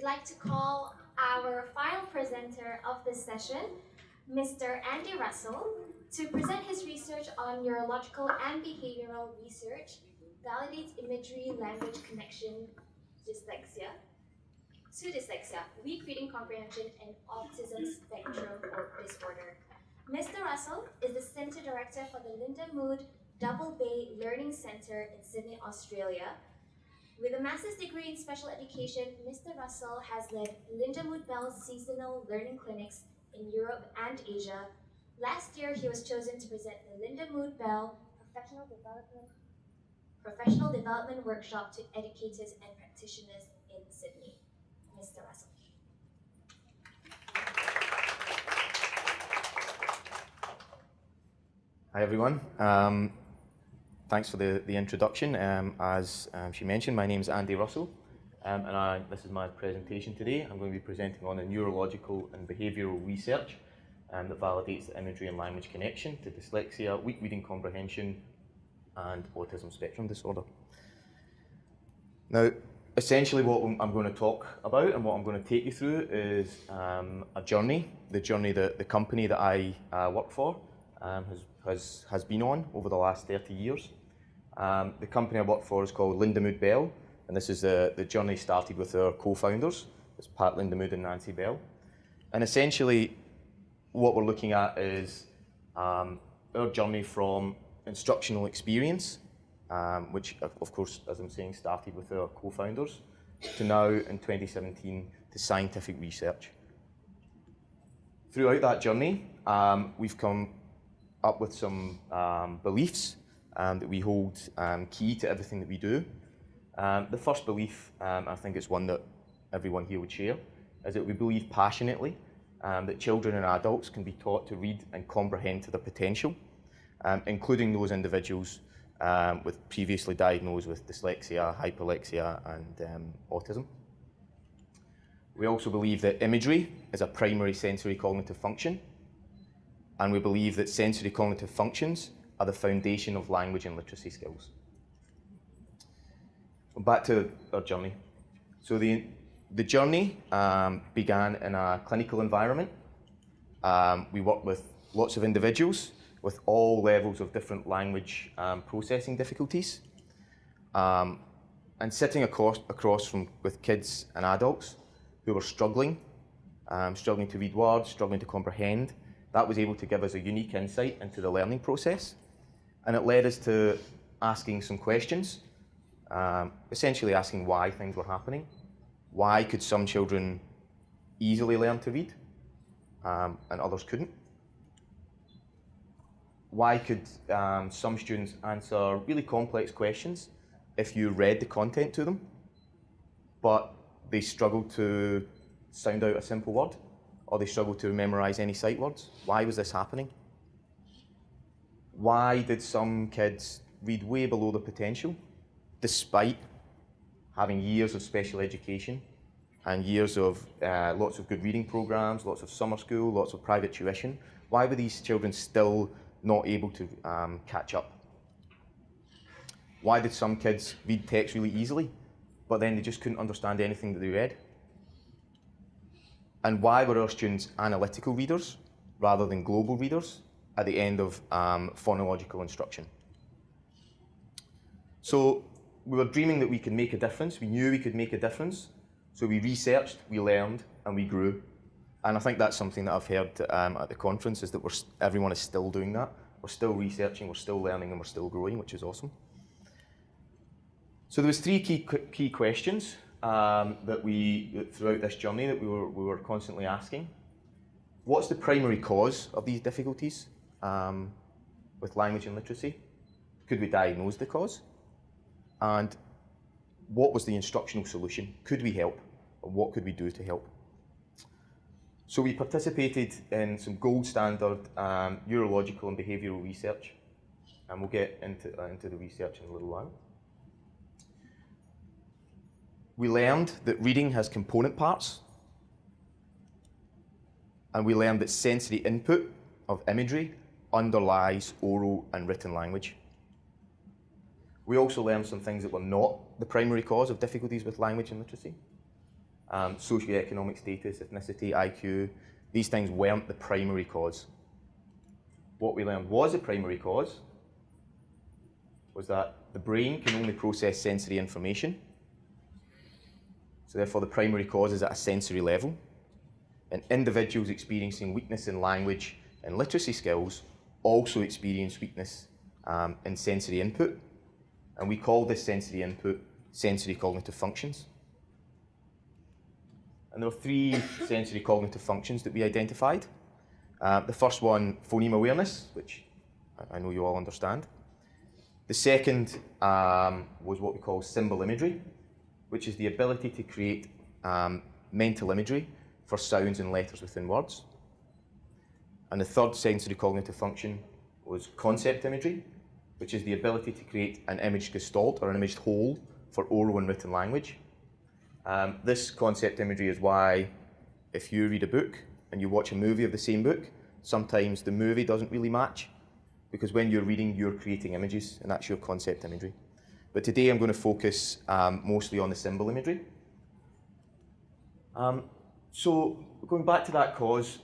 We'd like to call our final presenter of this session, Mr. Andy Russell, to present his research on neurological and behavioral research, validates imagery-language connection dyslexia, weak reading comprehension, and autism spectrum disorder. Mr. Russell is the Center Director for the Lindamood-Bell Learning Centre in Sydney, Australia. With a master's degree in special education, Mr. Russell has led Lindamood-Bell seasonal learning clinics in Europe and Asia. Last year, he was chosen to present the Lindamood-Bell Professional Development Workshop to educators and practitioners in Sydney. Mr. Russell. Hi everyone. Thanks for the introduction. As she mentioned, my name is Andy Russell, and this is my presentation today. I'm going to be presenting on a neurological and behavioural research that validates the imagery and language connection to dyslexia, weak reading comprehension, and autism spectrum disorder. Now, essentially what I'm going to talk about and what I'm going to take you through is a journey, the journey that the company that I work for has been on over the last 30 years. The company I work for is called Lindamood-Bell, and this is the journey started with our co-founders. It's Pat Lindamood and Nanci Bell. And essentially what we're looking at is our journey from instructional experience, which of course, as I'm saying, started with our co-founders, to now in 2017 to scientific research. Throughout that journey, we've come up with some beliefs that we hold key to everything that we do. The first belief, I think it's one that everyone here would share, is that we believe passionately that children and adults can be taught to read and comprehend to their potential, including those individuals with previously diagnosed with dyslexia, hyperlexia, and autism. We also believe that imagery is a primary sensory cognitive function, and we believe that sensory cognitive functions are the foundation of language and literacy skills. Back to our journey. So the journey began in a clinical environment. We worked with lots of individuals with all levels of different language processing difficulties, and sitting across with kids and adults who were struggling to read words, struggling to comprehend. That was able to give us a unique insight into the learning process, and it led us to asking some questions, essentially asking why things were happening. Why could some children easily learn to read and others couldn't? Why could some students answer really complex questions if you read the content to them, but they struggled to sound out a simple word, or they struggled to memorize any sight words? Why was this happening? Why did some kids read way below their potential, despite having years of special education and years of lots of good reading programs, lots of summer school, lots of private tuition? Why were these children still not able to catch up? Why did some kids read text really easily, but then they just couldn't understand anything that they read? And why were our students analytical readers rather than global readers at the end of phonological instruction? So we were dreaming that we could make a difference. We knew we could make a difference. So we researched, we learned, and we grew. And I think that's something that I've heard at the conference, is that everyone is still doing that. We're still researching, we're still learning, and we're still growing, which is awesome. So there was three key questions that throughout this journey that we were constantly asking. What's the primary cause of these difficulties with language and literacy? Could we diagnose the cause? And what was the instructional solution? Could we help? Or what could we do to help? So we participated in some gold standard neurological and behavioural research, and we'll get into the research in a little while. We learned that reading has component parts, and we learned that sensory input of imagery underlies oral and written language. We also learned some things that were not the primary cause of difficulties with language and literacy. socioeconomic status, ethnicity, IQ, these things weren't the primary cause. What we learned was the primary cause was that the brain can only process sensory information. So therefore the primary cause is at a sensory level. And individuals experiencing weakness in language and literacy skills also experience weakness in sensory input. And we call this sensory input sensory cognitive functions. And there were 3 sensory cognitive functions that we identified. The first one, phoneme awareness, which I know you all understand. The second was what we call symbol imagery, which is the ability to create mental imagery for sounds and letters within words. And the third sensory cognitive function was concept imagery, which is the ability to create an image gestalt or an imaged whole for oral and written language. This concept imagery is why if you read a book and you watch a movie of the same book, sometimes the movie doesn't really match, because when you're reading, you're creating images, and that's your concept imagery. But today I'm going to focus mostly on the symbol imagery. So going back to that cause,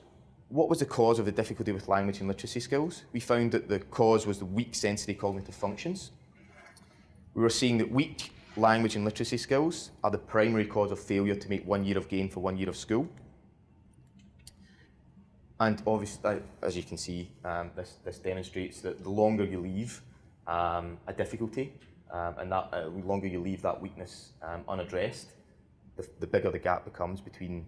what was the cause of the difficulty with language and literacy skills? We found that the cause was the weak sensory cognitive functions. We were seeing that weak language and literacy skills are the primary cause of failure to make 1 year of gain for 1 year of school. And obviously, as you can see, this demonstrates that the longer you leave a difficulty, and that the longer you leave that weakness unaddressed, the bigger the gap becomes between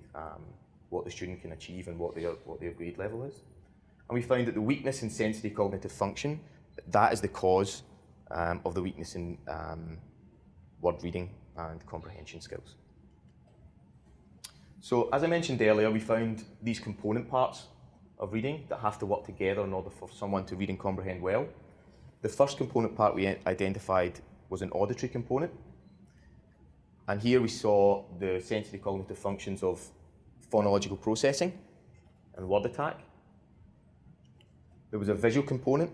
what the student can achieve and what their grade level is. And we found that the weakness in sensory cognitive function, that is the cause of the weakness in word reading and comprehension skills. So as I mentioned earlier, we found these component parts of reading that have to work together in order for someone to read and comprehend well. The first component part we identified was an auditory component. And here we saw the sensory cognitive functions of phonological processing and word attack. There was a visual component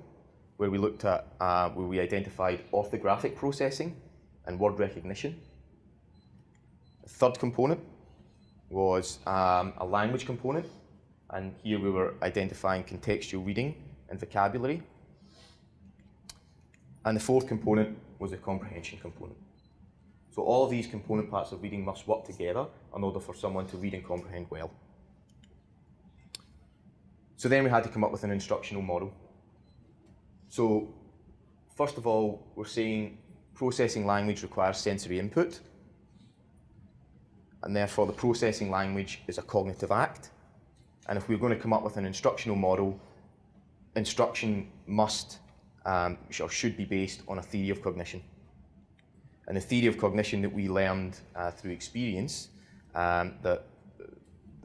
where we looked at, where we identified orthographic processing and word recognition. The third component was a language component, and here we were identifying contextual reading and vocabulary. And the fourth component was a comprehension component. So all of these component parts of reading must work together in order for someone to read and comprehend well. So then we had to come up with an instructional model. So first of all, we're saying processing language requires sensory input, and therefore the processing language is a cognitive act. And if we're going to come up with an instructional model, instruction must or should be based on a theory of cognition. And the theory of cognition that we learned through experience that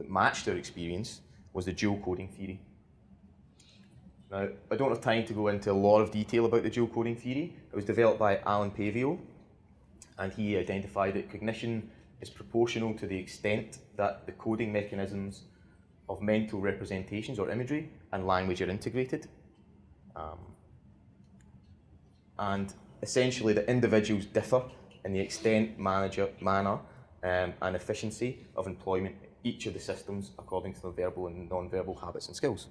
matched our experience was the dual coding theory. Now, I don't have time to go into a lot of detail about the dual coding theory. It was developed by Allan Paivio, and he identified that cognition is proportional to the extent that the coding mechanisms of mental representations or imagery and language are integrated. And essentially the individuals differ in the extent, manner and efficiency of employment in each of the systems according to their verbal and non-verbal habits and skills.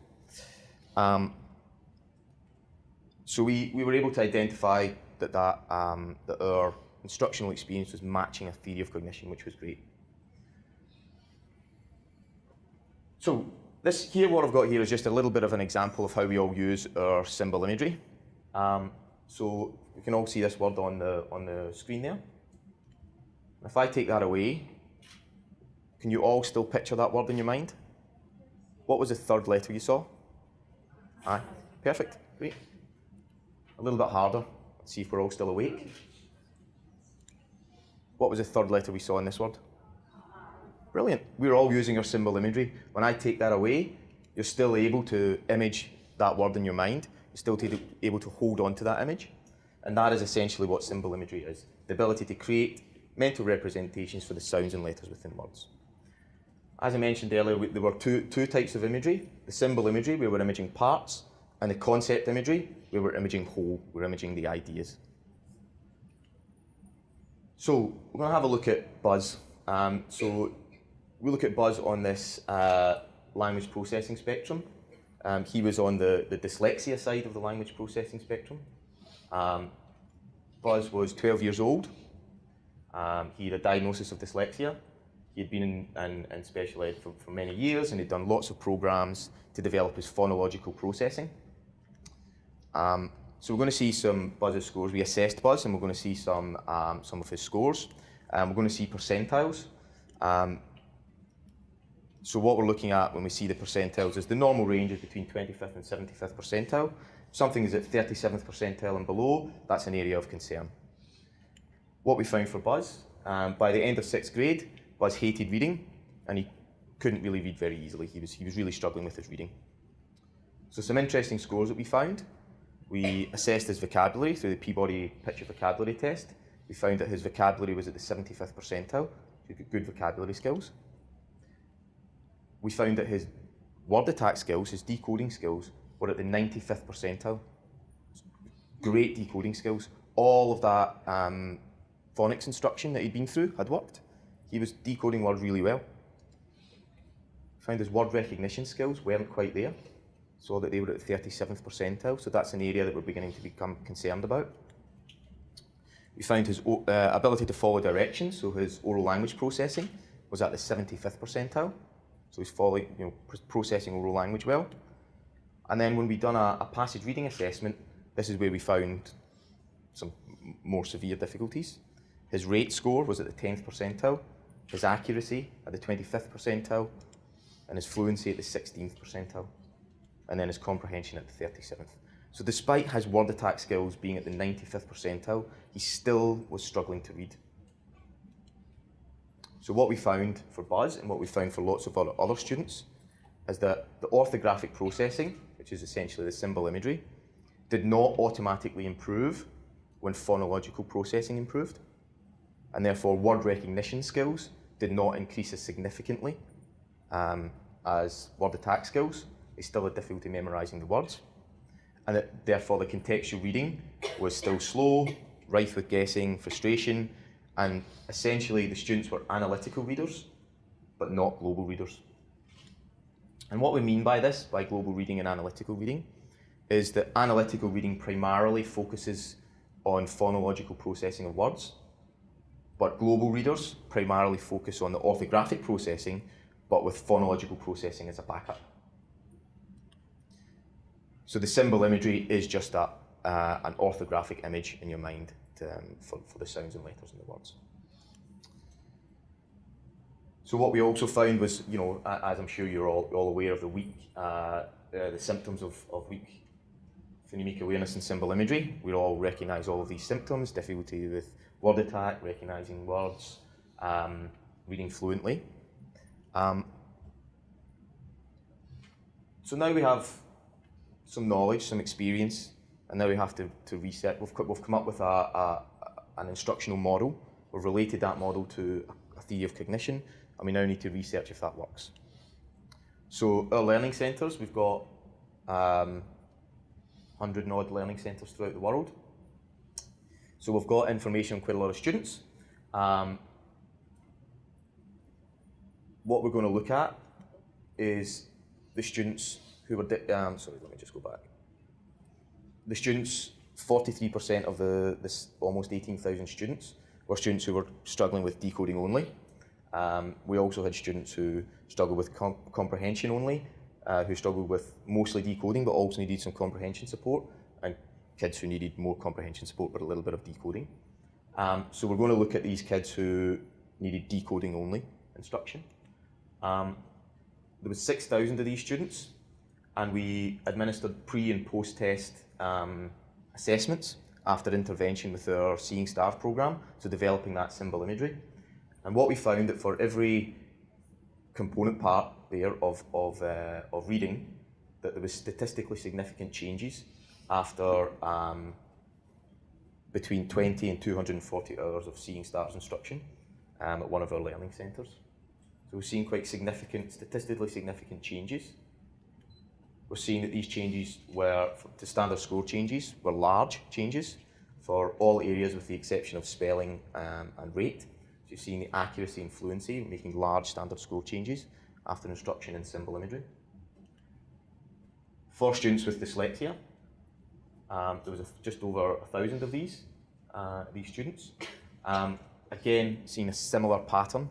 So we were able to identify that our instructional experience was matching a theory of cognition, which was great. So what I've got here is just a little bit of an example of how we all use our symbol imagery. So you can all see this word on the screen there. If I take that away, can you all still picture that word in your mind? What was the third letter you saw? Aye, perfect, great. A little bit harder, let's see if we're all still awake. What was the third letter we saw in this word? Brilliant, we're all using our symbol imagery. When I take that away, you're still able to image that word in your mind. You're still able to hold on to that image. And that is essentially what symbol imagery is, the ability to create mental representations for the sounds and letters within words. As I mentioned earlier, there were two types of imagery. The symbol imagery, where we're imaging parts, and the concept imagery, where we're imaging whole, we're imaging the ideas. So we're going to have a look at buzz. So we look at Buzz on this language processing spectrum. He was on the dyslexia side of the language processing spectrum. Buzz was 12 years old. He had a diagnosis of dyslexia. He had been in special ed for many years, and he'd done lots of programs to develop his phonological processing. So we're going to see some Buzz's scores. We assessed Buzz, and we're going to see some of his scores. We're going to see percentiles. So what we're looking at when we see the percentiles is the normal range is between 25th and 75th percentile. If something is at 37th percentile and below, that's an area of concern. What we found for Buzz, by the end of 6th grade, Buzz hated reading, and he couldn't really read very easily. He was really struggling with his reading. So some interesting scores that we found. We assessed his vocabulary through the Peabody Picture Vocabulary Test. We found that his vocabulary was at the 75th percentile, so he got good vocabulary skills. We found that his word attack skills, his decoding skills, were at the 95th percentile. Great decoding skills. All of that phonics instruction that he'd been through had worked. He was decoding words really well. Found his word recognition skills weren't quite there. Saw that they were at the 37th percentile, so that's an area that we're beginning to become concerned about. We found his ability to follow directions, so his oral language processing was at the 75th percentile. So he's following, processing oral language well. And then when we'd done a passage reading assessment, this is where we found some more severe difficulties. His rate score was at the 10th percentile, his accuracy at the 25th percentile, and his fluency at the 16th percentile, and then his comprehension at the 37th. So despite his word attack skills being at the 95th percentile, he still was struggling to read. So what we found for Buzz, and what we found for lots of other students, is that the orthographic processing, which is essentially the symbol imagery, did not automatically improve when phonological processing improved, and therefore word recognition skills did not increase as significantly as word attack skills. They still had difficulty memorising the words, and that therefore the contextual reading was still slow, rife with guessing, frustration, and essentially the students were analytical readers, but not global readers. And what we mean by this, by global reading and analytical reading, is that analytical reading primarily focuses on phonological processing of words, but global readers primarily focus on the orthographic processing, but with phonological processing as a backup. So the symbol imagery is just an orthographic image in your mind for the sounds and letters in the words. So what we also found was, as I'm sure you're all aware of the symptoms of weak phonemic awareness and symbol imagery. We all recognise all of these symptoms: difficulty with word attack, recognising words, reading fluently. So now we have some knowledge, some experience, and now we have to research. We've come up with an instructional model. We've related that model to a theory of cognition, and we now need to research if that works. So our learning centres, we've got 100 and odd learning centres throughout the world. So we've got information on quite a lot of students. What we're going to look at is the students who were, sorry, let me just go back. The students, 43% of this almost 18,000 students were students who were struggling with decoding only. We also had students who struggled with comprehension only, who struggled with mostly decoding but also needed some comprehension support, and kids who needed more comprehension support but a little bit of decoding. So we're going to look at these kids who needed decoding only instruction. There was 6,000 of these students, and we administered pre and post-test assessments after intervention with our Seeing Stars programme, so developing that symbol imagery. And what we found that for every component part there of reading, that there was statistically significant changes after between 20 and 240 hours of Seeing Stars instruction at one of our learning centres. So we're seeing quite significant, statistically significant changes. We're seeing that these changes were, the standard score changes, were large changes for all areas with the exception of spelling and rate. So you're seeing the accuracy and fluency, making large standard score changes after instruction in symbol imagery. For students with dyslexia, there was just over 1,000 of these students. Again, seeing a similar pattern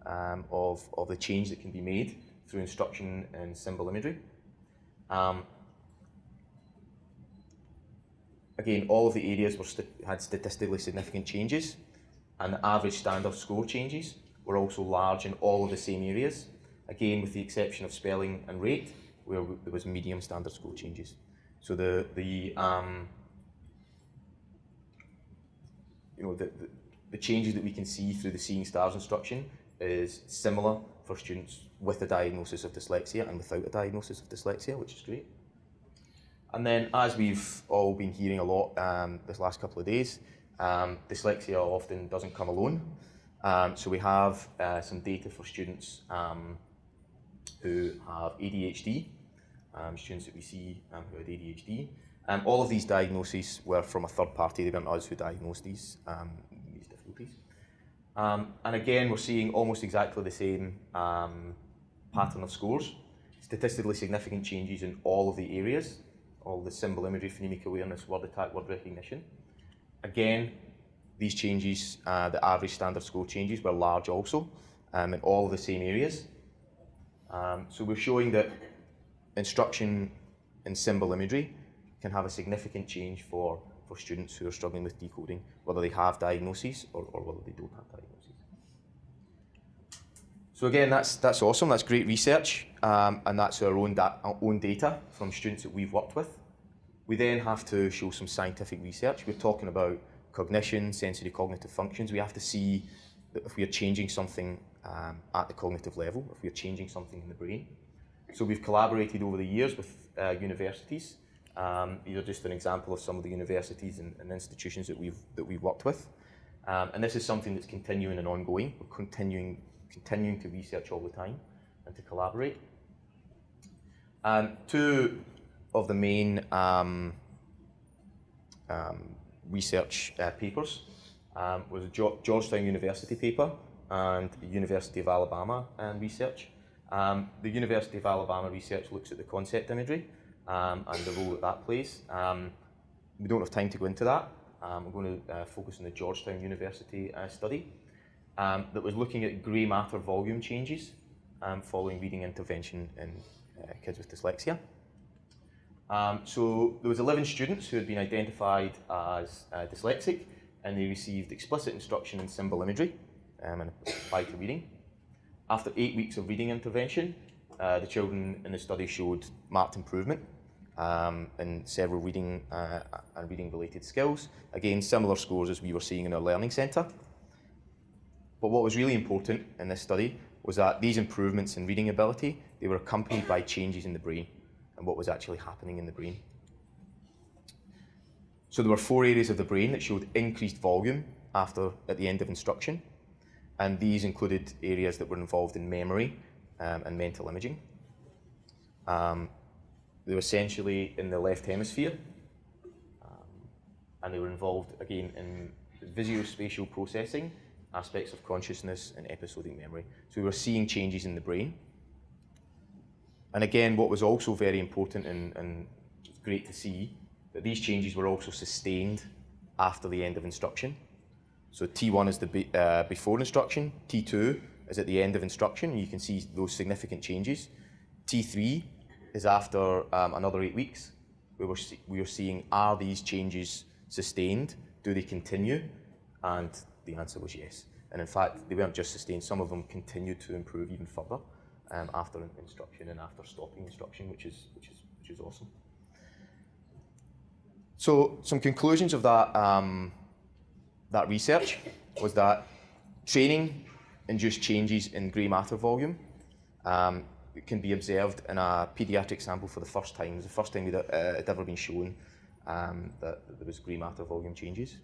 of the change that can be made through instruction in symbol imagery. Again, all of the areas had statistically significant changes, and the average standard score changes were also large in all of the same areas, again with the exception of spelling and rate, where there was medium standard score changes. So the changes that we can see through the Seeing Stars instruction is similar for students with a diagnosis of dyslexia and without a diagnosis of dyslexia, which is great. And then, as we've all been hearing a lot this last couple of days, dyslexia often doesn't come alone. So we have some data for students who have ADHD, students that we see who had ADHD. All of these diagnoses were from a third party. They weren't us who diagnosed these difficulties. And again, we're seeing almost exactly the same pattern of scores. Statistically significant changes in all of the areas, all the symbol imagery, phonemic awareness, word attack, word recognition. Again, these changes, the average standard score changes, were large also in all of the same areas. So we're showing that instruction in symbol imagery can have a significant change for students who are struggling with decoding, whether they have diagnoses or whether they don't have diagnoses. So again, that's awesome, that's great research, and that's our own data from students that we've worked with. We then have to show some scientific research. We're talking about cognition, sensory cognitive functions. We have to see that if we are changing something at the cognitive level, if we are changing something in the brain. So we've collaborated over the years with universities. These are just an example of some of the universities and institutions that we've worked with. And this is something that's continuing and ongoing. We're continuing to research all the time and to collaborate. Two of the main research papers was a Georgetown University paper and the University of Alabama research. The University of Alabama research looks at the concept imagery and the role that plays. We don't have time to go into that. I'm going to focus on the Georgetown University study that was looking at grey matter volume changes following reading intervention in kids with dyslexia. So there was 11 students who had been identified as dyslexic, and they received explicit instruction in symbol imagery and applied to reading. After 8 weeks of reading intervention, the children in the study showed marked improvement in several reading and reading-related skills. Again, similar scores as we were seeing in our learning centre. But what was really important in this study was that these improvements in reading ability, they were accompanied by changes in the brain and what was actually happening in the brain. So there were 4 areas of the brain that showed increased volume at the end of instruction, and these included areas that were involved in memory and mental imaging. They were essentially in the left hemisphere, and they were involved again in visuospatial processing, aspects of consciousness and episodic memory. So we were seeing changes in the brain. And again, what was also very important and great to see, that these changes were also sustained after the end of instruction. So T1 is the before instruction, T2 is at the end of instruction. You can see those significant changes. T3 is after another 8 weeks. We were seeing, are these changes sustained? Do they continue? And the answer was yes. And in fact, they weren't just sustained, some of them continued to improve even further after instruction and after stopping instruction, which is awesome. So some conclusions of that research was that training induced changes in grey matter volume. It can be observed in a paediatric sample for the first time. It was the first time it had ever been shown that there was grey matter volume changes.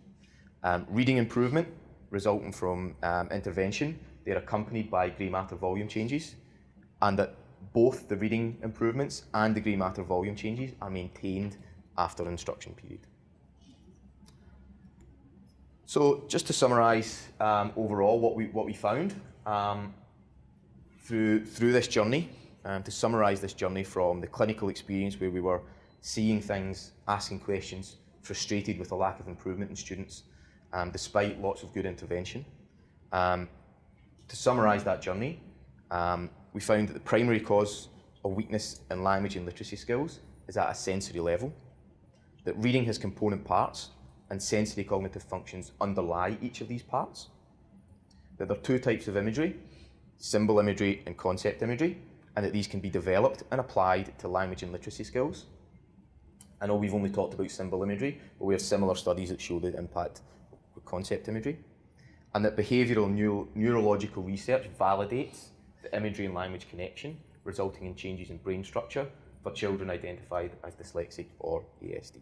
Reading improvement resulting from intervention, they're accompanied by grey matter volume changes, and that both the reading improvements and the grey matter volume changes are maintained after instruction period. So just to summarise overall what we found through this journey, to summarise this journey from the clinical experience where we were seeing things, asking questions, frustrated with the lack of improvement in students, despite lots of good intervention. To summarise that journey, we found that the primary cause of weakness in language and literacy skills is at a sensory level, that reading has component parts and sensory cognitive functions underlie each of these parts, that there are two types of imagery, symbol imagery and concept imagery, and that these can be developed and applied to language and literacy skills. I know we've only talked about symbol imagery, but we have similar studies that show the impact of concept imagery, and that behavioural and neurological research validates the imagery and language connection, resulting in changes in brain structure for children identified as dyslexic or ASD.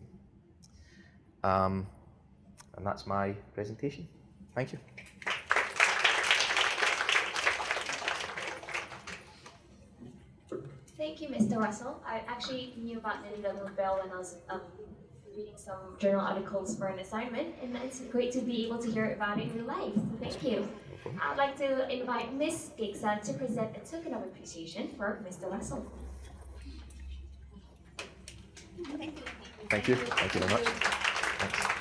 And that's my presentation. Thank you. Thank you, Mr. Russell. I actually knew about Lindamood-Bell when I was reading some journal articles for an assignment, and it's great to be able to hear about it in real life. So thank you. I'd like to invite Ms. Gigson to present a token of appreciation for Mr. Russell. Thank you. Thank you very much. Thanks.